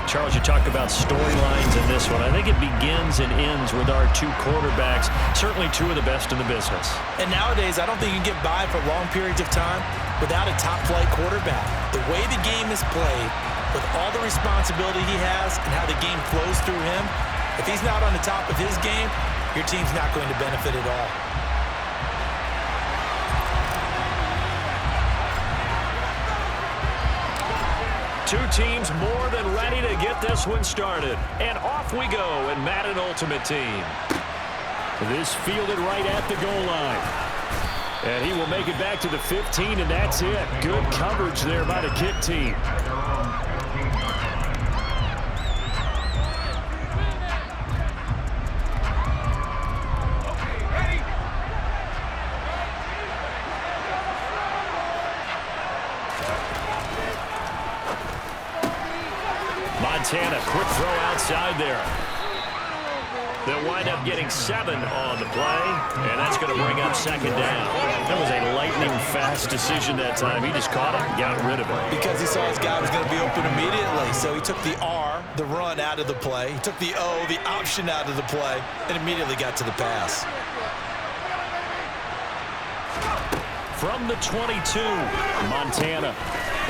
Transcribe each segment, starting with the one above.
Charles, you talk about storylines in this one. I think it begins and ends with our two quarterbacks, certainly two of the best in the business. And nowadays, I don't think you can get by for long periods of time without a top-flight quarterback. The way the game is played, with all the responsibility he has and how the game flows through him, if he's not on the top of his game, your team's not going to benefit at all. Two teams more than ready to get this one started. And off we go in Madden Ultimate Team. This fielded right at the goal line. And he will make it back to the 15, and that's it. Good coverage there by the kick team. Montana, quick throw outside there. They'll wind up getting 7 on the play, and that's going to bring up second down. That was a lightning-fast decision that time. He just caught it and got rid of it. Because he saw his guy was going to be open immediately, so he took the R, the run, out of the play. He took the O, the option, out of the play, and immediately got to the pass. From the 22, Montana.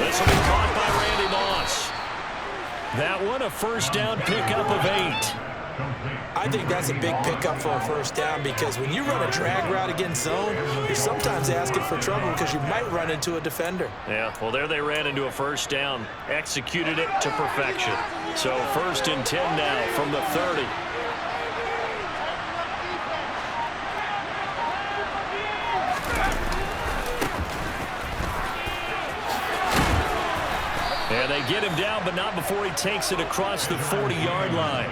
This will be caught by Randy Moss. That one, a first down pickup of 8. I think that's a big pickup for a first down because when you run a drag route against zone, you're sometimes asking for trouble because you might run into a defender. Yeah, well, there they ran into a first down, executed it to perfection. So 1st and 10 now from the 30. And they get him down, but not before he takes it across the 40-yard line.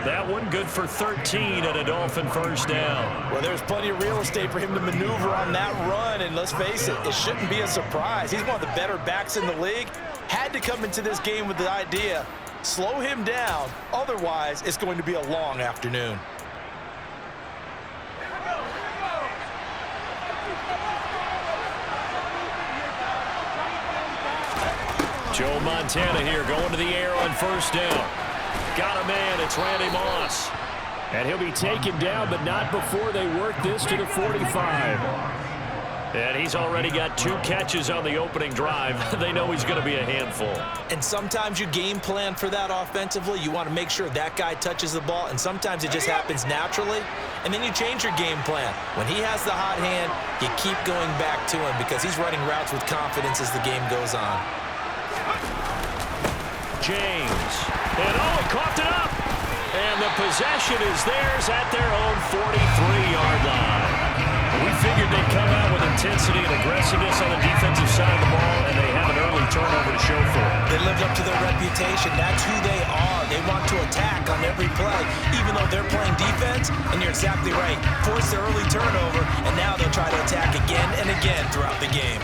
That one good for 13 and a Dolphin first down. Well, there's plenty of real estate for him to maneuver on that run, and let's face it, it shouldn't be a surprise. He's one of the better backs in the league. Had to come into this game with the idea, slow him down, otherwise it's going to be a long afternoon. Joe Montana here going to the air on first down. Got a man, it's Randy Moss. And he'll be taken down, but not before they work this to the 45. And he's already got 2 catches on the opening drive. They know he's going to be a handful. And sometimes you game plan for that offensively. You want to make sure that guy touches the ball, and sometimes it just happens naturally. And then you change your game plan. When he has the hot hand, you keep going back to him because he's running routes with confidence as the game goes on. James. And he coughed it up. And the possession is theirs at their own 43-yard line. We figured they'd come out with intensity and aggressiveness on the defensive side of the ball, and they have an early turnover to show for it. They lived up to their reputation. That's who they are. They want to attack on every play, even though they're playing defense. And you're exactly right. Force the early turnover, and now they'll try to attack again and again throughout the game.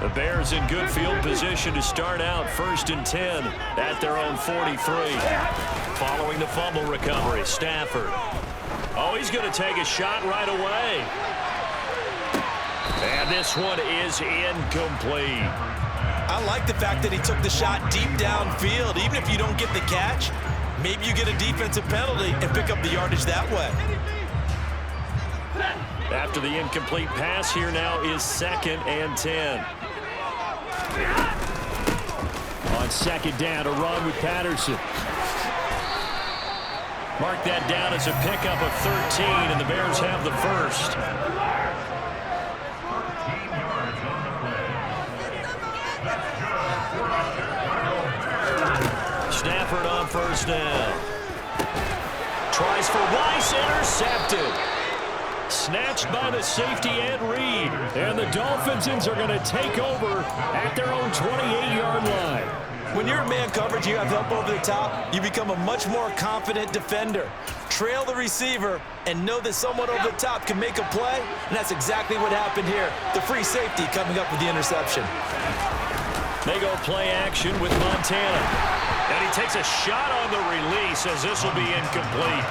The Bears in good field position to start out 1st and 10 at their own 43. Following the fumble recovery, Stafford. Oh, he's going to take a shot right away. And this one is incomplete. I like the fact that he took the shot deep downfield. Even if you don't get the catch, maybe you get a defensive penalty and pick up the yardage that way. After the incomplete pass, here now is 2nd and 10. On 2nd down, a run with Patterson. Mark that down as a pickup of 13, and the Bears have the first. Stafford on first down. Tries for Weiss, intercepted. Snatched by the safety Ed Reed. And the Dolphins are going to take over at their own 28-yard line. When you're in man coverage, you have help over the top, you become a much more confident defender. Trail the receiver and know that someone over the top can make a play, and that's exactly what happened here. The free safety coming up with the interception. They go play action with Montana. And he takes a shot on the release as this will be incomplete.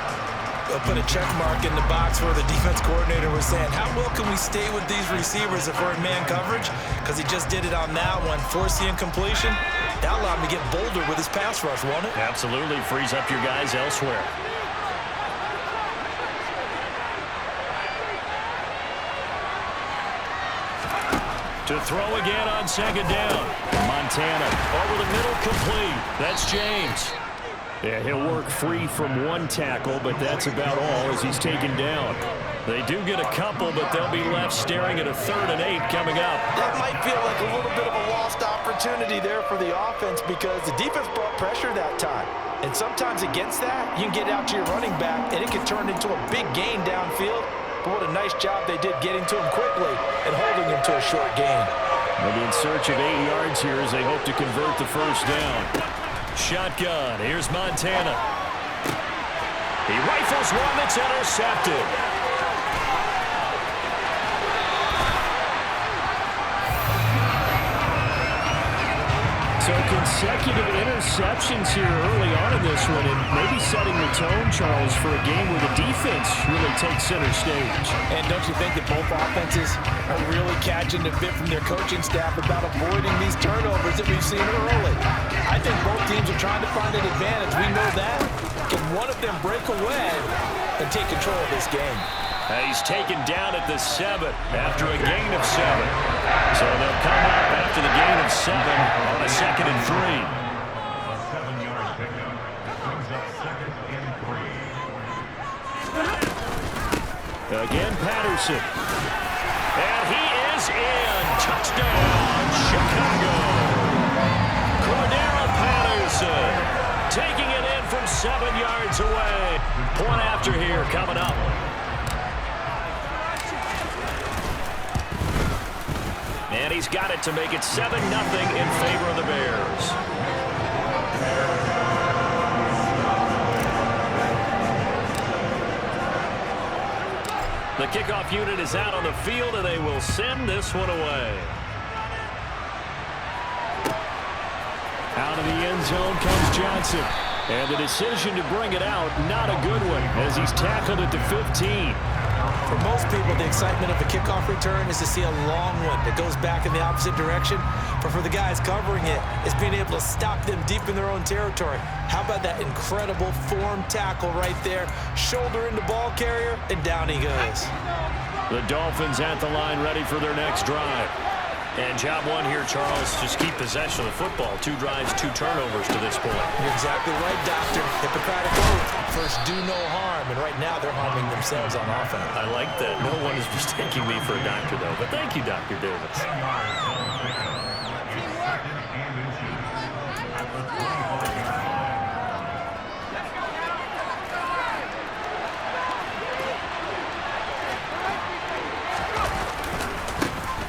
put a check mark in the box where the defense coordinator was saying, how well can we stay with these receivers if we're in man coverage? Because he just did it on that one, force the incompletion. That allowed him to get bolder with his pass rush, won't it? Absolutely. Frees up your guys elsewhere. To throw again on second down. Montana over the middle, complete. That's James. Yeah, he'll work free from one tackle, but that's about all as he's taken down. They do get a couple, but they'll be left staring at a 3rd and 8 coming up. That might feel like a little bit of a lost opportunity there for the offense because the defense brought pressure that time. And sometimes against that, you can get out to your running back, and it can turn into a big gain downfield. But what a nice job they did getting to him quickly and holding him to a short gain. They'll be in search of 8 yards here as they hope to convert the first down. Shotgun. Here's Montana. He rifles one that's intercepted. So consecutive interceptions here early on in this one, and maybe setting the tone, Charles, for a game where the defense really takes center stage. And don't you think that both offenses are really catching the bit from their coaching staff about avoiding these turnovers that we've seen early? I think both teams are trying to find an advantage. We know that. Can one of them break away and take control of this game? He's taken down at the 7 after a gain of 7. So they'll come up after the gain of 7 on a 2nd and 3. Again, Patterson. And he is in. Touchdown, Chicago. Cordero Patterson taking it in from 7 yards away. Point after here coming up. And he's got it to make it 7-0 in favor of the Bears. The kickoff unit is out on the field, and they will send this one away. Out of the end zone comes Johnson. And the decision to bring it out, not a good one, as he's tackled at the 15. For most people, the excitement of a kickoff return is to see a long one that goes back in the opposite direction. But for the guys covering it, it's being able to stop them deep in their own territory. How about that incredible form tackle right there? Shoulder in the ball carrier, and down he goes. The Dolphins at the line, ready for their next drive. And job one here, Charles, just keep possession of the football. 2 drives, 2 turnovers to this point. You're exactly right, Doctor. Hippocratic oath. First, do no harm. And right now, they're harming themselves on offense. I like that. No one is mistaking me for a doctor, though. But thank you, Dr. Davis.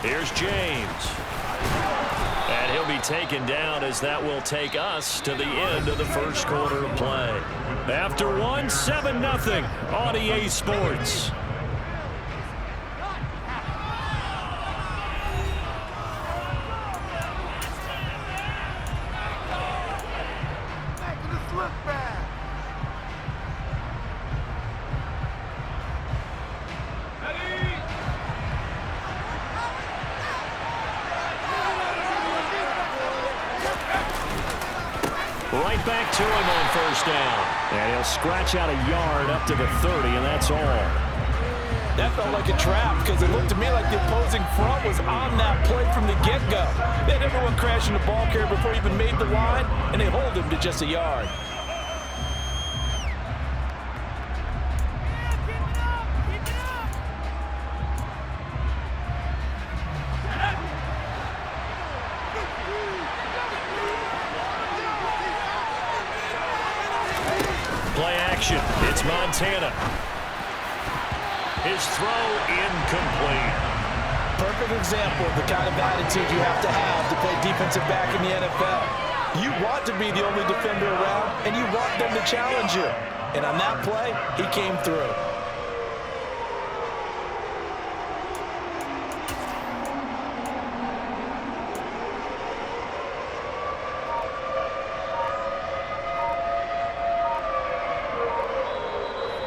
Here's James. And he'll be taken down as that will take us to the end of the first quarter of play. After one, 7-0 on EA Sports. Right back to him on first down. And he'll scratch out a yard up to the 30, and that's all. That felt like a trap because it looked to me like the opposing front was on that play from the get-go. They had everyone crashing the ball carrier before he even made the line, and they hold him to just a yard. Play action. It's Montana. His throw incomplete. Perfect example of the kind of attitude you have to play defensive back in the NFL. You want to be the only defender around, and you want them to challenge you. And on that play, he came through.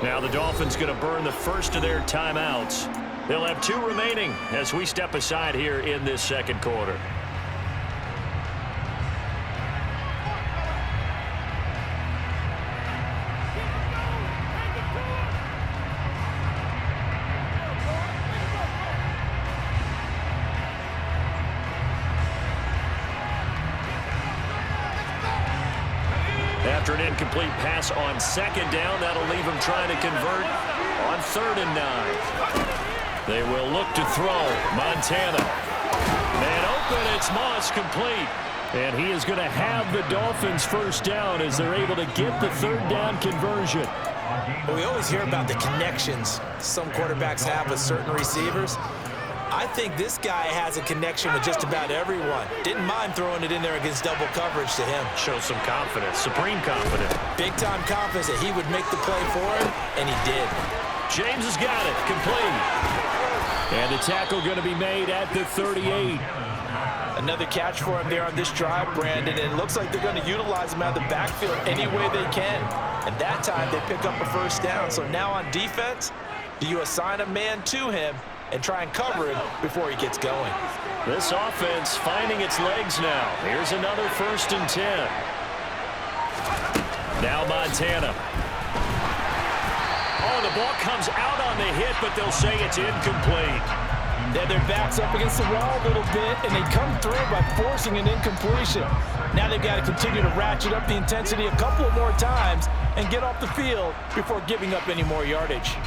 Now the Dolphins going to burn the first of their timeouts. They'll have 2 remaining as we step aside here in this second quarter. After an incomplete pass on second down, that'll leave him trying to convert on 3rd and 9. They will look to throw. Montana. And open, it's Moss, complete. And he is going to have the Dolphins first down as they're able to get the 3rd down conversion. Well, we always hear about the connections some quarterbacks have with certain receivers. I think this guy has a connection with just about everyone. Didn't mind throwing it in there against double coverage to him. Shows some confidence, supreme confidence. Big-time confidence that he would make the play for him, and he did. James has got it, complete. And the tackle going to be made at the 38. Another catch for him there on this drive, Brandon, and it looks like they're going to utilize him out of the backfield any way they can. And that time they pick up a first down. So now on defense, do you assign a man to him and try and cover him before he gets going? This offense finding its legs now. Here's another 1st and 10. Now Montana. Oh, the ball comes out on the hit, but they'll say it's incomplete. Then their back's up against the wall a little bit, and they come through by forcing an incompletion. Now they've got to continue to ratchet up the intensity a couple of more times and get off the field before giving up any more yardage.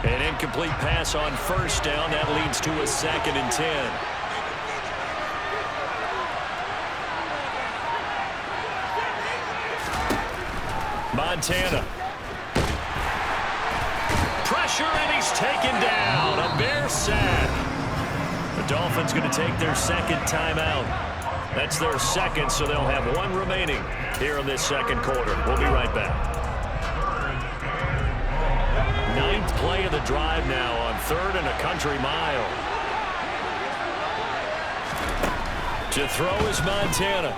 An incomplete pass on 1st down. That leads to a 2nd and 10. Montana. Pressure, and he's taken down. A Bear sack. The Dolphins going to take their 2nd timeout. That's their 2nd, so they'll have 1 remaining here in this second quarter. We'll be right back. 9th play of the drive now on 3rd and a country mile. To throw is Montana.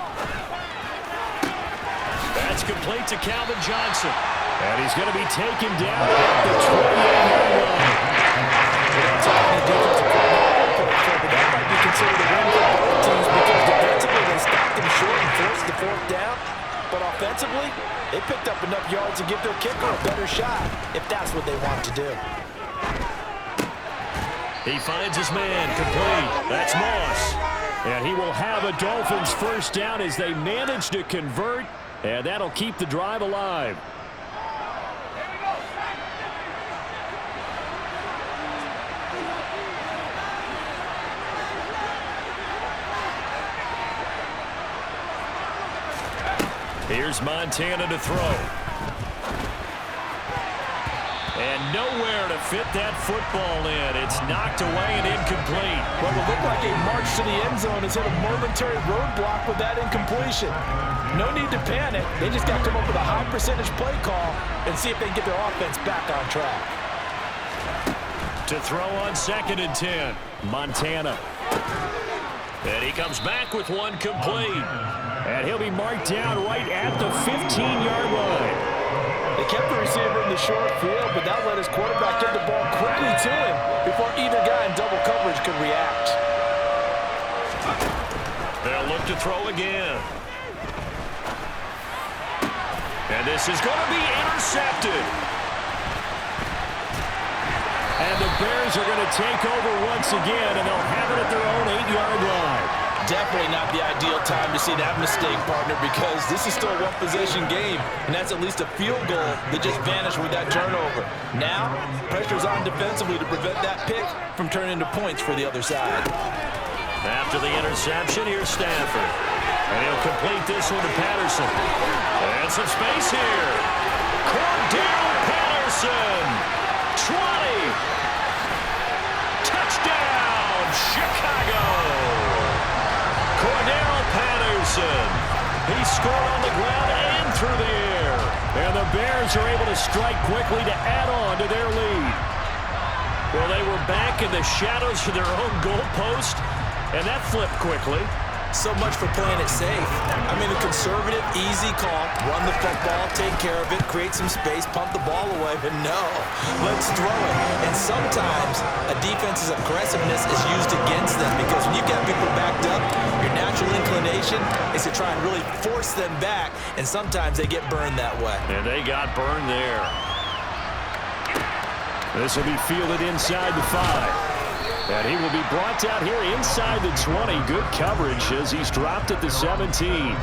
That's complete to Calvin Johnson. And he's going to be taken down at the 28-yard line. That might be considered a win for both teams because defensively they stopped him short and forced the 4th down. But offensively, they picked up enough yards to give their kicker a better shot if that's what they want to do. He finds his man, complete. That's Moss. And he will have a Dolphins first down as they manage to convert, and that'll keep the drive alive. Here's Montana to throw. And nowhere to fit that football in. It's knocked away and incomplete. What will look like a march to the end zone has hit a momentary roadblock with that incompletion. No need to panic. They just got to come up with a high percentage play call and see if they can get their offense back on track. To throw on 2nd and 10. Montana. And he comes back with 1 complete. And he'll be marked down right at the 15-yard line. They kept the receiver in the short field, but that let his quarterback get the ball quickly to him before either guy in double coverage could react. They'll look to throw again. And this is going to be intercepted. And the Bears are going to take over once again, and they'll have it at their own 8-yard line. Definitely not the ideal time to see that mistake, partner, because this is still a one-possession game, and that's at least a field goal that just vanished with that turnover. Now, pressure's on defensively to prevent that pick from turning into points for the other side. After the interception, here's Stafford. And he'll complete this one to Patterson. And some space here. Cordell Patterson. 20. Touchdown, Chicago. Cordell Patterson. He scored on the ground and through the air. And the Bears are able to strike quickly to add on to their lead. Well, they were back in the shadows of their own goalpost, and that flipped quickly. So much for playing it safe. I mean, a conservative, easy call, run the football, take care of it, create some space, pump the ball away, but no, let's throw it. And sometimes a defense's aggressiveness is used against them because when you've got people backed up, your natural inclination is to try and really force them back, and sometimes they get burned that way. And they got burned there. This will be fielded inside the 5. And he will be brought down here inside the 20. Good coverage as he's dropped at the 17.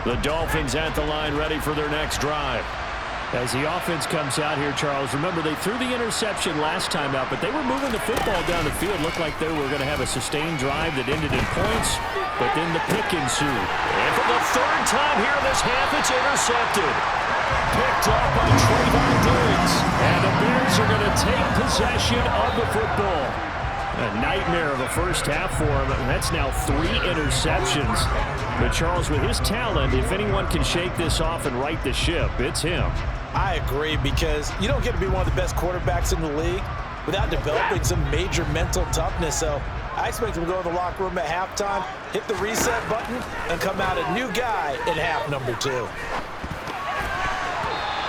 The Dolphins at the line ready for their next drive. As the offense comes out here, Charles, remember they threw the interception last time out, but they were moving the football down the field. Looked like they were going to have a sustained drive that ended in points, but then the pick ensued. And for the third time here in this half, it's intercepted. Picked up by Trayvon Diggs. And the Bears are going to take possession of the football. A nightmare of a first half for him, and that's now 3 interceptions. But Charles, with his talent, if anyone can shake this off and right the ship, it's him. I agree, because you don't get to be one of the best quarterbacks in the league without developing some major mental toughness. So I expect him to go to the locker room at halftime, hit the reset button, and come out a new guy in half number 2.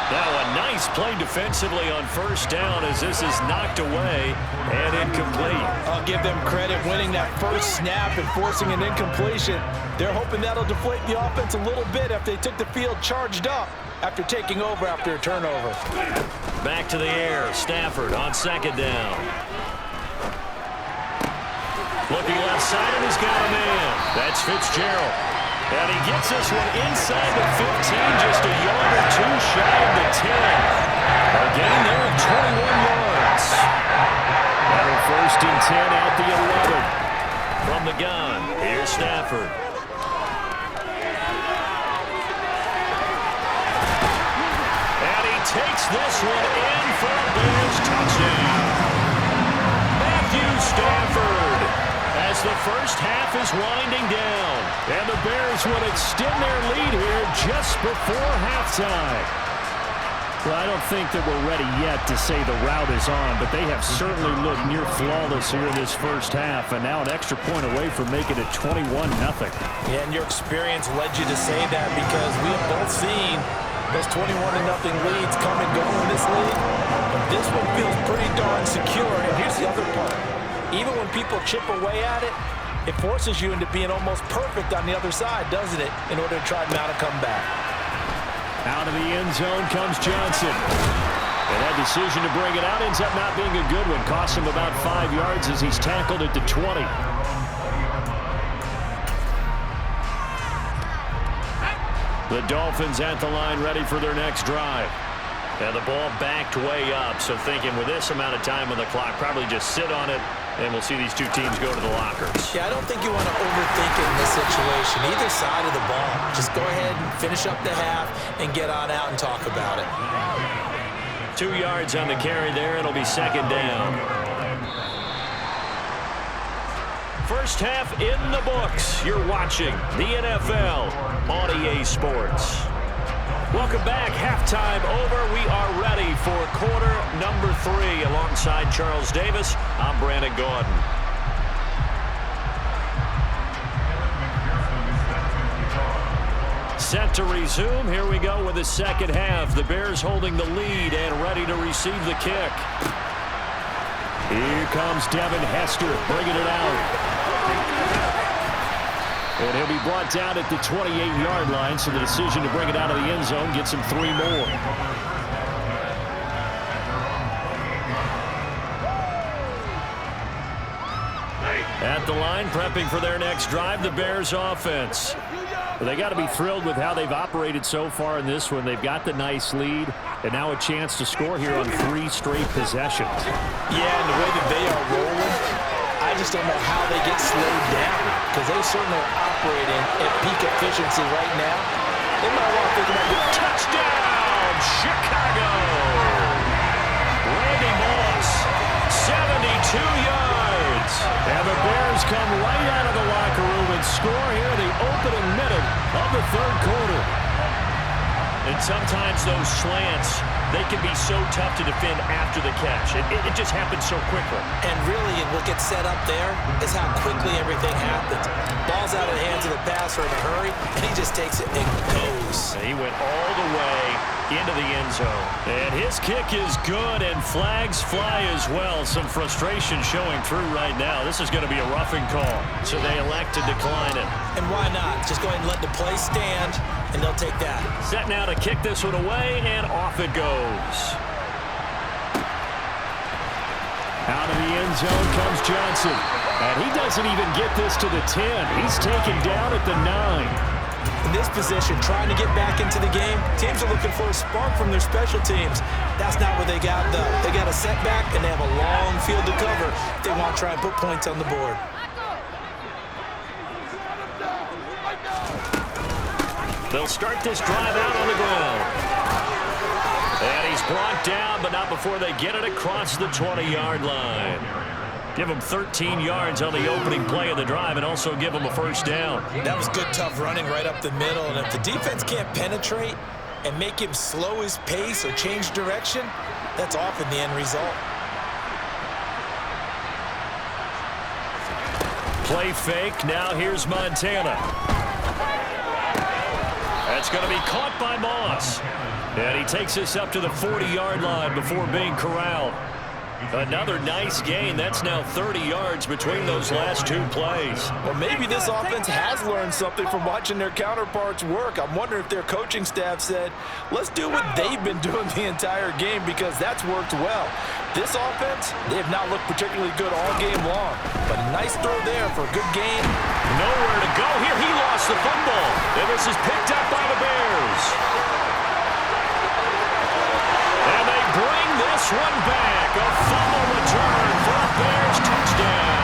Now a nice play defensively on first down as this is knocked away and incomplete. I'll give them credit winning that first snap and forcing an incompletion. They're hoping that'll deflate the offense a little bit after they took the field charged up after taking over after a turnover. Back to the air. Stafford on second down. Looking left side, and he's got a man. That's Fitzgerald. And he gets this one inside the 15, just a yard or 2 shy of the 10. A gain there of 21 yards. And a 1st and 10 out the 11. From the gun, here's Stafford. And he takes this one in for a Bears touchdown. Matthew Stafford. As the first half is winding down. And the Bears will extend their lead here just before halftime. Well, I don't think that we're ready yet to say the route is on, but they have certainly looked near flawless here in this first half, and now an extra point away from making it 21-0. Yeah, and your experience led you to say that, because we have both seen those 21-0 leads come and go in this league. But this one feels pretty darn secure, and here's the other part. Even when people chip away at it, it forces you into being almost perfect on the other side, doesn't it, in order to try and mount a comeback. Out of the end zone comes Johnson. And that decision to bring it out ends up not being a good one. Costs him about 5 yards as he's tackled at the 20. The Dolphins at the line ready for their next drive. And the ball backed way up, so thinking with this amount of time on the clock, probably just sit on it, and we'll see these two teams go to the lockers. Yeah, I don't think you want to overthink it in this situation, either side of the ball. Just go ahead and finish up the half and get on out and talk about it. 2 yards on the carry there. It'll be second down. First half in the books. You're watching the NFL on EA Sports. Welcome back. Halftime over. We are ready for quarter number 3. Alongside Charles Davis, I'm Brandon Gordon. Set to resume. Here we go with the second half. The Bears holding the lead and ready to receive the kick. Here comes Devin Hester bringing it out. And he'll be brought down at the 28-yard line, so the decision to bring it out of the end zone gets him 3 more. At the line, prepping for their next drive, the Bears offense. Well, they got to be thrilled with how they've operated so far in this one. They've got the nice lead, and now a chance to score here on 3 straight possessions. Yeah, and the way that they are rolling, I just don't know how they get slowed down, because they certainly are operating at peak efficiency right now. They might want to think about it. Touchdown, Chicago! Randy Moss, 72 yards. And the Bears come right out of the locker room and score here in the opening minute of the third quarter. And sometimes those slants, they can be so tough to defend after the catch. It just happens so quickly. And really, what gets set up there is how quickly everything happens. Ball's out of the hands of the passer in a hurry, and he just takes it and goes. He went all the way into the end zone. And his kick is good, and flags fly as well. Some frustration showing through right now. This is going to be a roughing call, so they elect to decline it. And why not? Just go ahead and let the play stand, and they'll take that. Set now to kick this one away, and off it goes. Out of the end zone comes Johnson. And he doesn't even get this to the 10. He's taken down at the 9. In this position, trying to get back into the game, teams are looking for a spark from their special teams. That's not what they got, though. They got a setback, and they have a long field to cover if they want to try and put points on the board. They'll start this drive out on the ground. And he's brought down, but not before they get it across the 20-yard line. Give him 13 yards on the opening play of the drive and also give him a first down. That was good, tough running right up the middle. And if the defense can't penetrate and make him slow his pace or change direction, that's often the end result. Play fake. Now here's Montana. That's going to be caught by Moss. And he takes this up to the 40-yard line before being corralled. Another nice gain. That's now 30 yards between those last two plays. Well, maybe this offense has learned something from watching their counterparts work. I'm wondering if their coaching staff said, let's do what they've been doing the entire game, because that's worked well. This offense, they have not looked particularly good all game long. But nice throw there for a good gain. Nowhere to go here. He lost the football. And this is picked up by the Bears. And they bring this one back. A fumble return for a Bears touchdown.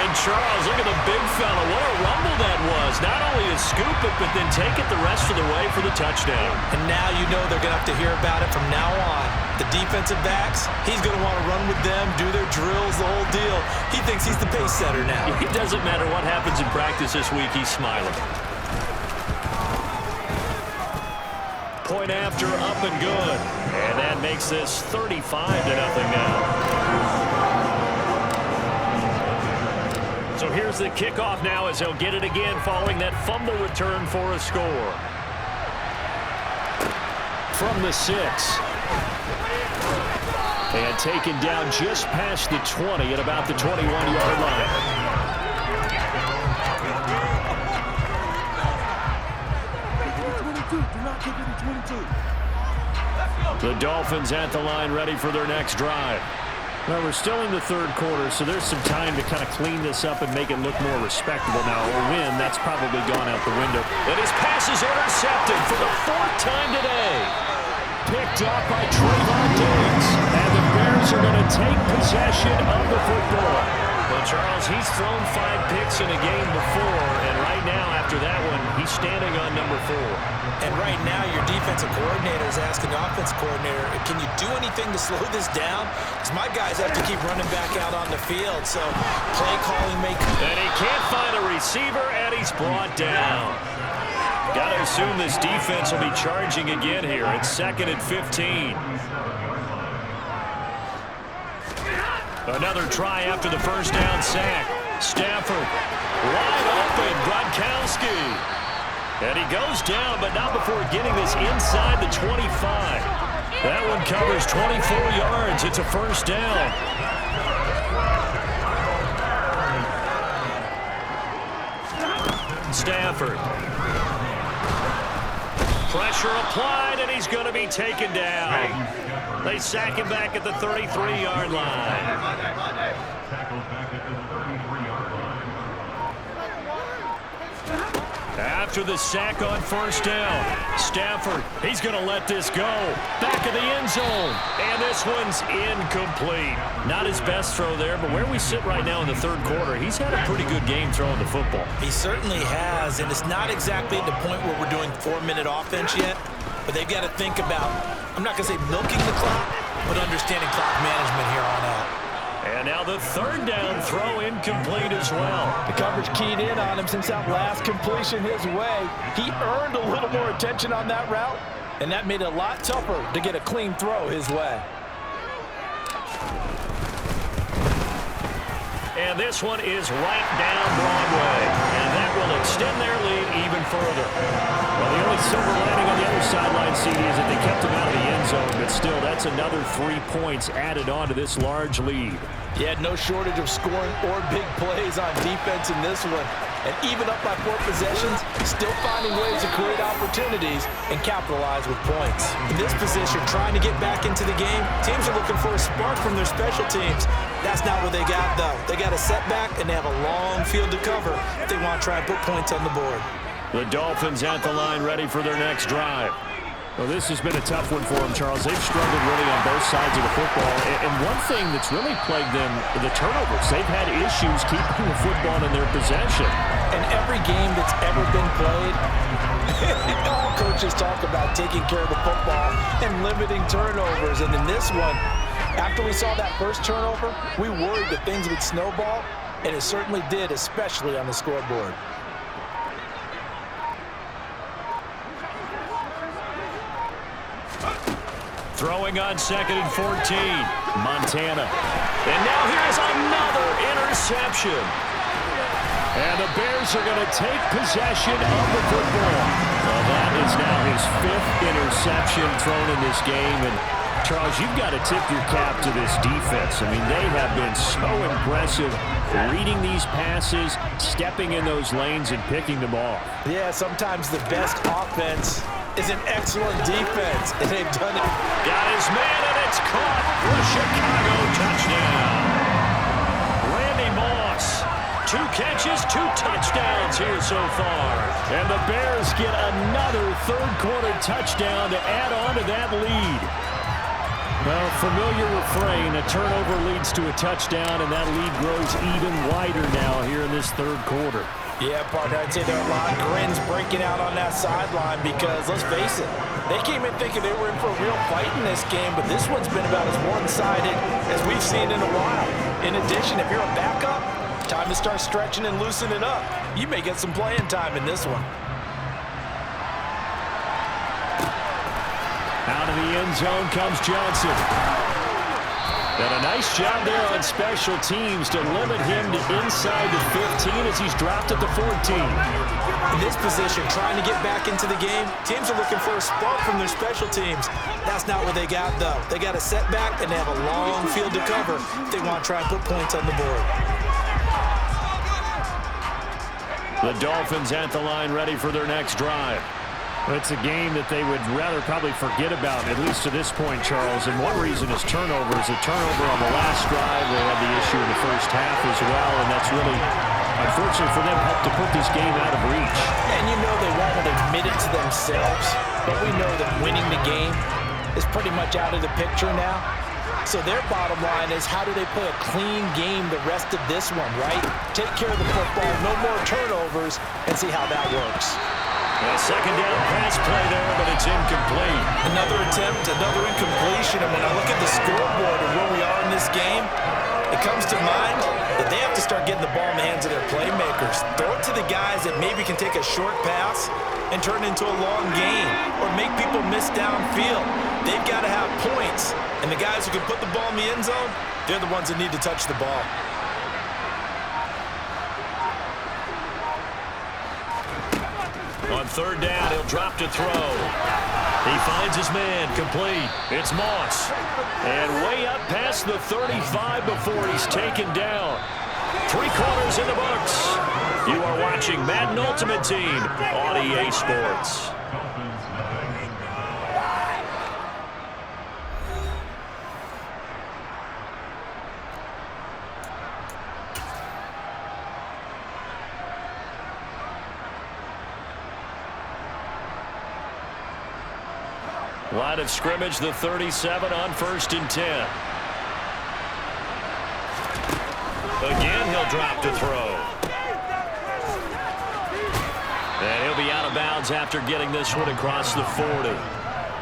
And Charles, look at the big fella. What a rumble that was. Not only to scoop it, but then take it the rest of the way for the touchdown. And now you know they're going to have to hear about it from now on. The defensive backs, he's going to want to run with them, do their drills, the whole deal. He thinks he's the pace setter now. It doesn't matter what happens in practice this week. He's smiling. Point after, up and good. And that makes this 35-0 now. So here's the kickoff now as they'll get it again following that fumble return for a score. From the 6. And taken down just past the 20 at about the 21-yard line. The Dolphins at the line, ready for their next drive. Well, we're still in the third quarter, so there's some time to kind of clean this up and make it look more respectable now. A win, that's probably gone out the window. And his pass is intercepted for the 4th time today. Picked off by Trayvon Diggs. And the Bears are going to take possession of the football. Well, Charles, he's thrown 5 picks in a game before, and right now, after that one, he's standing on number 4. And right now, your defensive coordinator is asking the offensive coordinator, can you do anything to slow this down? Because my guys have to keep running back out on the field, so play calling may... And he can't find a receiver, and he's brought down. Got to assume this defense will be charging again here. It's 2nd and 15. Another try after the first down sack. Stafford wide open. Gronkowski. And he goes down, but not before getting this inside the 25. That one covers 24 yards. It's a first down. Stafford. Pressure applied, and he's going to be taken down. They sack him back at the 33-yard line. After the sack on first down, Stafford, he's going to let this go. Back of the end zone, and this one's incomplete. Not his best throw there, but where we sit right now in the third quarter, he's had a pretty good game throwing the football. He certainly has, and it's not exactly at the point where we're doing 4-minute offense yet, but they've got to think about, I'm not going to say milking the clock, but understanding clock management here on out. And now the third down throw incomplete as well. The coverage keyed in on him since that last completion his way. He earned a little more attention on that route, and that made it a lot tougher to get a clean throw his way. And this one is right down Broadway. And that will extend their lead even further. Well, the only silver lining on the other sideline, CD, is that they kept him out of the end zone. But still, that's another 3 points added on to this large lead. Yeah, no shortage of scoring or big plays on defense in this one. And even up by 4 possessions, still finding ways to create opportunities and capitalize with points. In this position, trying to get back into the game, teams are looking for a spark from their special teams. That's not what they got, though. They got a setback, and they have a long field to cover if they want to try and put points on the board. The Dolphins at the line, ready for their next drive. Well, this has been a tough one for them, Charles. They've struggled really on both sides of the football. And one thing that's really plagued them, the turnovers. They've had issues keeping the football in their possession. And every game that's ever been played, all coaches talk about taking care of the football and limiting turnovers. And in this one, after we saw that first turnover, we worried that things would snowball, and it certainly did, especially on the scoreboard. Throwing on 2nd and 14, Montana. And now here's another interception. And the Bears are going to take possession of the football. Well, that is now his 5th interception thrown in this game. And, Charles, you've got to tip your cap to this defense. I mean, they have been so impressive reading these passes, stepping in those lanes, and picking them off. Yeah, sometimes the best offense is an excellent defense, and they've done it. Got his man, and it's caught for a Chicago touchdown. Randy Moss, 2 catches, 2 touchdowns here so far. And the Bears get another third-quarter touchdown to add on to that lead. Well, familiar refrain, a turnover leads to a touchdown, and that lead grows even wider now here in this third quarter. Yeah, partner, I'd say there are a lot of grins breaking out on that sideline because, let's face it, they came in thinking they were in for a real fight in this game, but this one's been about as one-sided as we've seen in a while. In addition, if you're a backup, time to start stretching and loosening up. You may get some playing time in this one. Out of the end zone comes Johnson. And a nice job there on special teams to limit him to inside the 15 as he's dropped at the 14. In this position, trying to get back into the game, teams are looking for a spark from their special teams. That's not what they got, though. They got a setback, and they have a long field to cover if they want to try and put points on the board. The Dolphins at the line, ready for their next drive. It's a game that they would rather probably forget about, at least to this point, Charles. And one reason is turnovers. A turnover on the last drive. They had the issue in the first half as well, and that's really, unfortunately for them, helped to put this game out of reach. And you know they won't admit it to themselves, but we know that winning the game is pretty much out of the picture now. So their bottom line is, how do they play a clean game the rest of this one, right? Take care of the football, no more turnovers, and see how that works. A second down pass play there, but it's incomplete. Another attempt, another incompletion. And when I look at the scoreboard and where we are in this game, it comes to mind that they have to start getting the ball in the hands of their playmakers. Throw it to the guys that maybe can take a short pass and turn it into a long gain or make people miss downfield. They've got to have points. And the guys who can put the ball in the end zone, they're the ones that need to touch the ball. On third down, he'll drop to throw. He finds his man, complete. It's Moss. And way up past the 35 before he's taken down. 3 quarters in the books. You are watching Madden Ultimate Team on EA Sports. Line of scrimmage, the 37 on 1st and 10. Again, he'll drop to throw. And he'll be out of bounds after getting this one across the 40.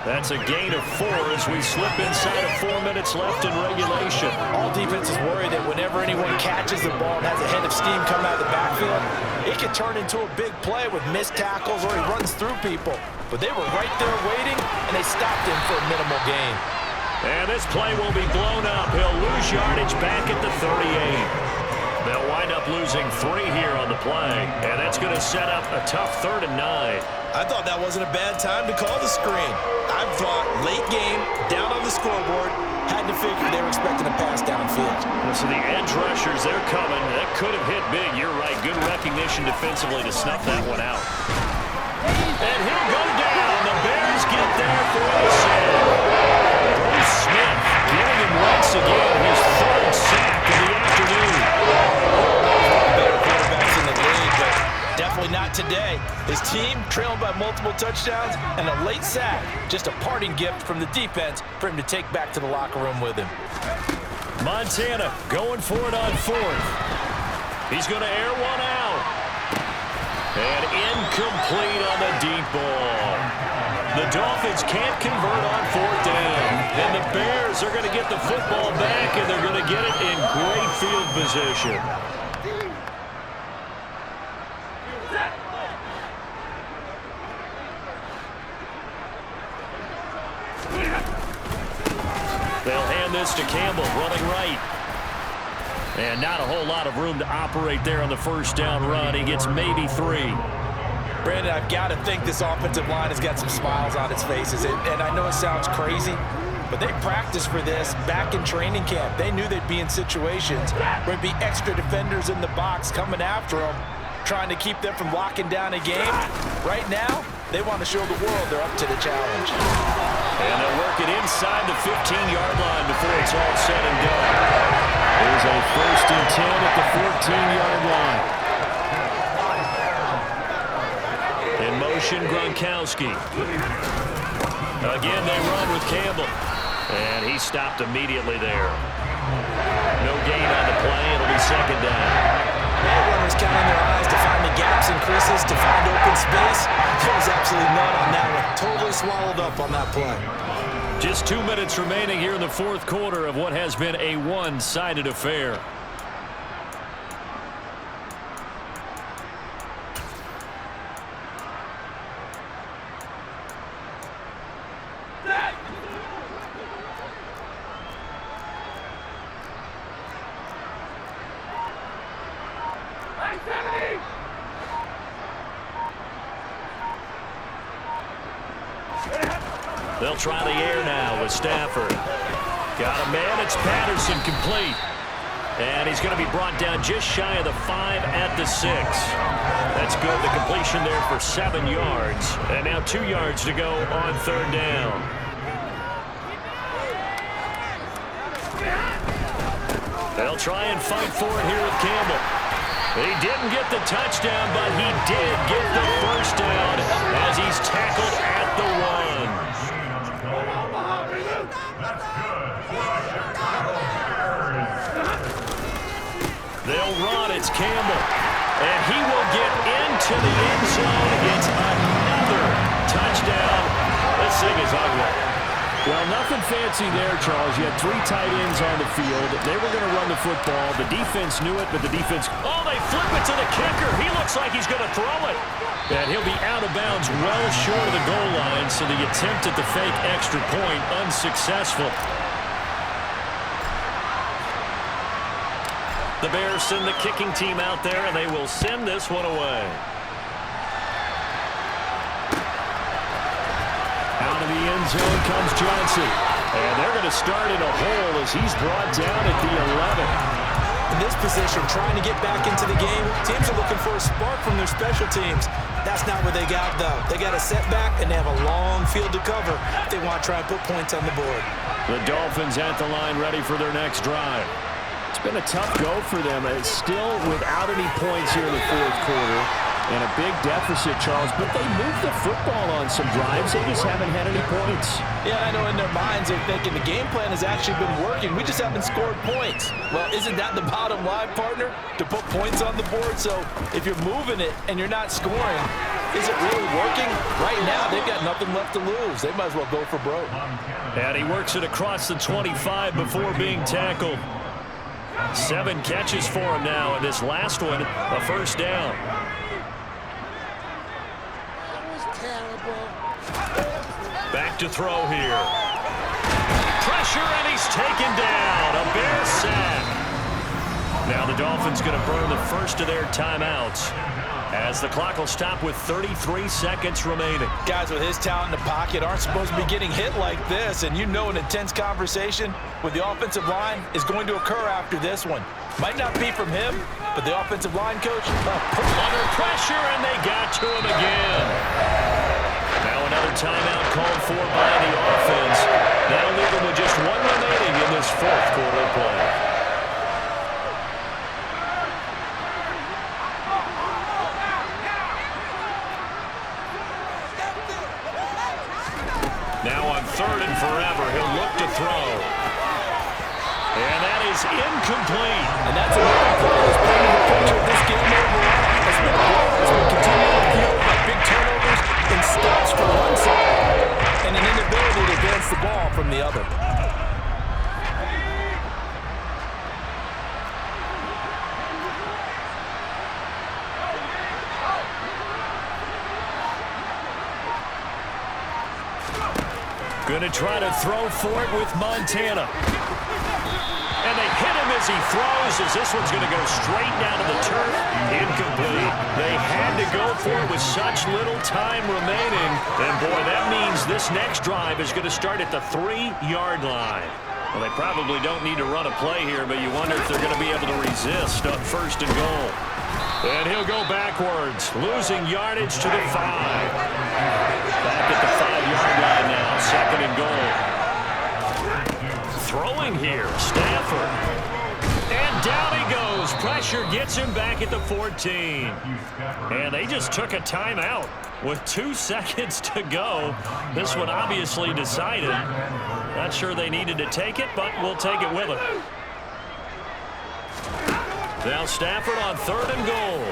That's a gain of 4 as we slip inside of 4 minutes left in regulation. All defenses worry that whenever anyone catches the ball and has a head of steam come out of the backfield, it can turn into a big play with missed tackles or he runs through people. But they were right there waiting, and they stopped him for a minimal gain. And this play will be blown up. He'll lose yardage back at the 38. They'll wind up losing 3 here on the play, and that's going to set up a tough 3rd and 9. I thought that wasn't a bad time to call the screen. I thought late game, down on the scoreboard, had to figure they were expecting a pass downfield. So the edge rushers, they're coming. That could have hit big. You're right. Good recognition defensively to snuff that one out. And he'll go down. The Bears get there for the sack. Bruce Smith getting him once again. His 3rd sack of the afternoon. Better quarterbacks in the league, but definitely not today. His team trailing by multiple touchdowns and a late sack. Just a parting gift from the defense for him to take back to the locker room with him. Montana going for it on 4th. He's going to air one out. And incomplete on the deep ball. The Dolphins can't convert on 4th down. And the Bears are going to get the football back, and they're going to get it in great field position. They'll hand this to Campbell, running right. And not a whole lot of room to operate there on the 1st down run. He gets maybe 3. Brandon, I've got to think this offensive line has got some smiles on its faces. And I know it sounds crazy, but they practiced for this back in training camp. They knew they'd be in situations where there'd be extra defenders in the box coming after them, trying to keep them from locking down a game. Right now, they want to show the world they're up to the challenge. And they'll work it inside the 15-yard line before it's all said and done. There's a 1st and 10 at the 14-yard line. In motion, Gronkowski. Again, they run with Campbell. And he stopped immediately there. No gain on the play. It'll be 2nd down. Runners counting their eyes to find the gaps and creases, to find open space. There was absolutely none on that one. Totally swallowed up on that play. Just 2 minutes remaining here in the 4th quarter of what has been a one-sided affair. They'll try the air now with Stafford. Got a man. It's Patterson, complete. And he's going to be brought down just shy of the 5 at the 6. That's good. The completion there for 7 yards. And now 2 yards to go on 3rd down. They'll try and fight for it here with Campbell. He didn't get the touchdown, but he did get the 1st down as he's tackled at the 1. They'll run. It's Campbell. And he will get into the end zone. It's another touchdown. This thing is ugly. Well, nothing fancy there, Charles. You had 3 tight ends on the field. They were going to run the football. The defense knew it, but the defense... Oh, they flip it to the kicker. He looks like he's going to throw it. And he'll be out of bounds well short of the goal line, so the attempt at the fake extra point unsuccessful. The Bears send the kicking team out there, and they will send this one away. Out of the end zone comes Johnson. And they're going to start in a hole as he's brought down at the 11. In this position, trying to get back into the game, teams are looking for a spark from their special teams. That's not what they got, though. They got a setback, and they have a long field to cover if they want to try and put points on the board. The Dolphins at the line ready for their next drive. It's been a tough go for them. It's still without any points here in the 4th quarter. and a big deficit, Charles, but they moved the football on some drives. They just haven't had any points. Yeah, I know in their minds they're thinking the game plan has actually been working. We just haven't scored points. Well, isn't that the bottom line, partner? To put points on the board. So if you're moving it and you're not scoring, is it really working? Right now, they've got nothing left to lose. They might as well go for broke. And he works it across the 25 before being tackled. 7 catches for him now, and this last one, a first down. Back to throw here. Pressure, and he's taken down. A Bear sack. Now the Dolphins going to burn the first of their timeouts, as the clock will stop with 33 seconds remaining. Guys with his talent in the pocket aren't supposed to be getting hit like this, and you know an intense conversation with the offensive line is going to occur after this one. Might not be from him, but the offensive line coach under pressure, and they got to him again. Now another timeout called for by the offense. That'll leave them with just 1 remaining in this fourth quarter of play. Now on 3rd and forever, he'll look to throw. And that is incomplete. And that's another play that's painting the picture of this game overall. As the players will continue to fuel by big turnovers and stops from one side and an inability to advance the ball from the other. Going to try to throw for it with Montana. And they hit him as he throws, as this one's going to go straight down to the turf. Incomplete. They had to go for it with such little time remaining. And, boy, that means this next drive is going to start at the 3-yard line. Well, they probably don't need to run a play here, but you wonder if they're going to be able to resist on 1st and goal. And he'll go backwards, losing yardage to the 5. Back at the 5-yard line now, 2nd and goal. Throwing here, Stafford. And down he goes. Pressure gets him back at the 14. And they just took a timeout with 2 seconds to go. This one obviously decided. Not sure they needed to take it, but we'll take it with them. Now Stafford on 3rd and goal.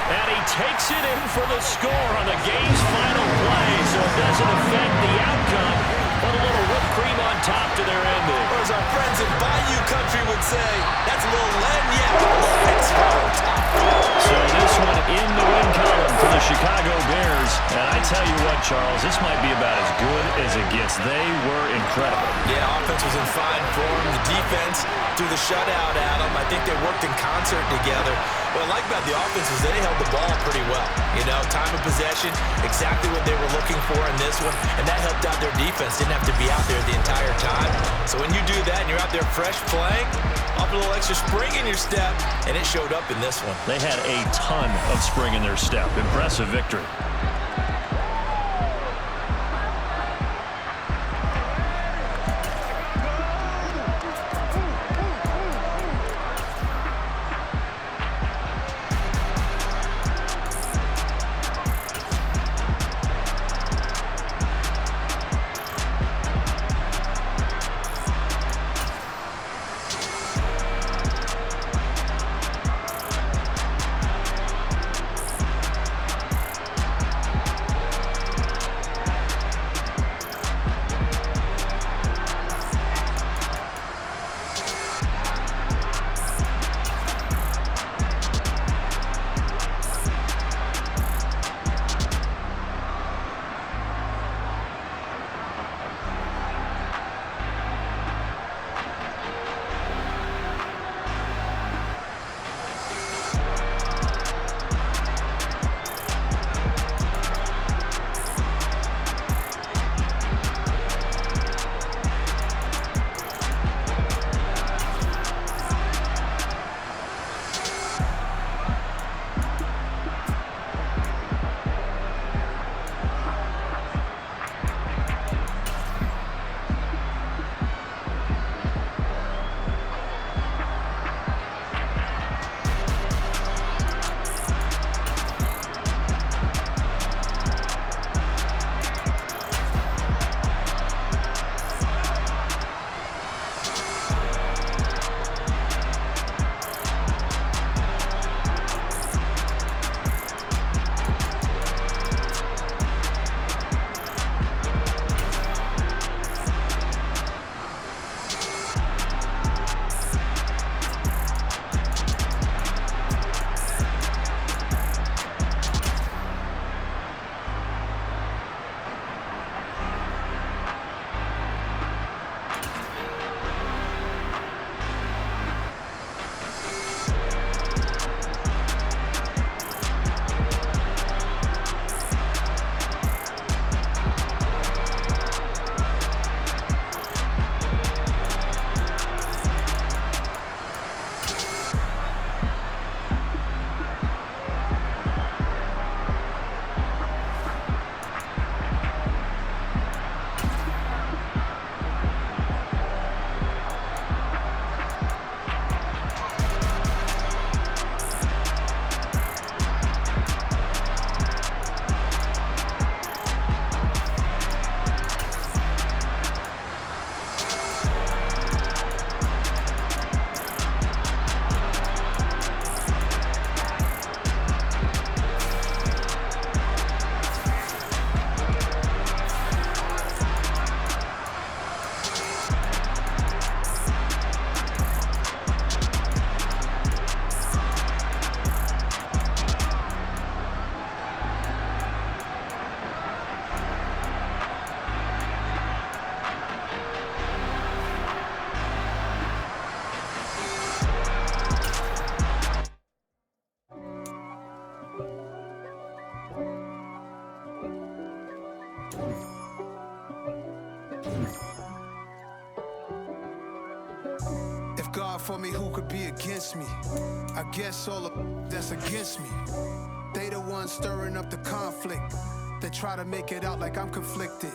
And he takes it in for the score on the game's final play, so it doesn't affect the outcome, but a little whipped cream on top to their ending. Or as our friends in Bayou Country would say, that's a little lagniappe extra on top. So this one in the win column for the Chicago Bears. And I tell you what, Charles, this might be about as good as it gets. They were incredible. Yeah, offense was in fine form. The defense threw the shutout at them. I think they worked in concert together. What I like about the offense is they held the ball pretty well. You know, time of possession, exactly what they were looking for in this one, and that helped out their defense. Didn't have to be out there the entire time. So when you do that and you're out there fresh playing, up a little extra spring in your step, and it showed up in this one. They had a ton of spring in their step. Impressive victory. God for me, who could be against me? I guess all the that's against me. They the ones stirring up the conflict. They try to make it out like I'm conflicted.